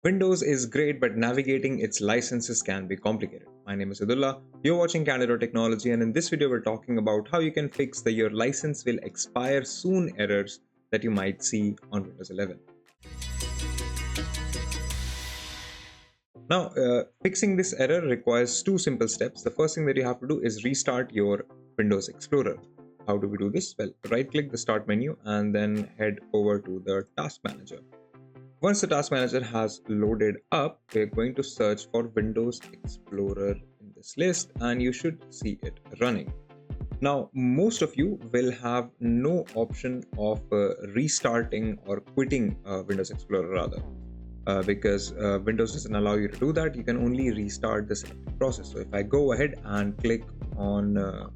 Windows is great, but navigating its licenses can be complicated. My name is Abdullah. You're watching Candid.Technology, and in this video, we're talking about how you can fix the your license will expire soon errors that you might see on Windows 11. Now, fixing this error requires two simple steps. The first thing that you have to do is restart your Windows Explorer. How do we do this? Well, right-click the Start menu and then head over to the Task Manager. Once the Task Manager has loaded up, we're going to search for Windows Explorer in this list and you should see it running. Now, most of you will have no option of restarting or quitting Windows Explorer rather. Because Windows doesn't allow you to do that. You can only restart the selected process. So if I go ahead and click on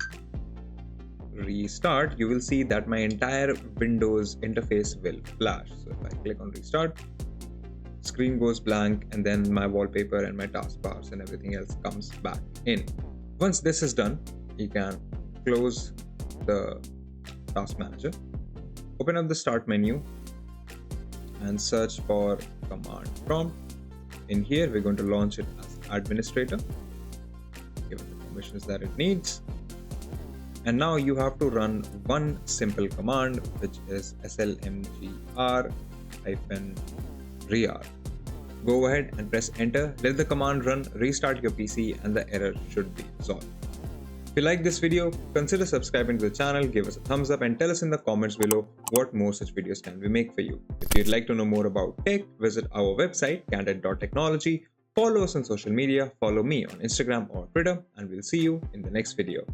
restart, you will see that my entire Windows interface will flash. So if I click on restart, screen goes blank and then my wallpaper and my taskbars and everything else comes back in. Once this is done, you can close the Task Manager, open up the Start menu and search for command prompt. In here, we're going to launch it as administrator, give it the permissions that it needs. And now you have to run one simple command, which is slmgr-rer. Go ahead and press enter, let the command run, restart your PC, and the error should be resolved. If you like this video, consider subscribing to the channel, give us a thumbs up, and tell us in the comments below what more such videos can we make for you. If you'd like to know more about tech, visit our website, Candid.Technology. Follow us on social media, follow me on Instagram or Twitter, and we'll see you in the next video.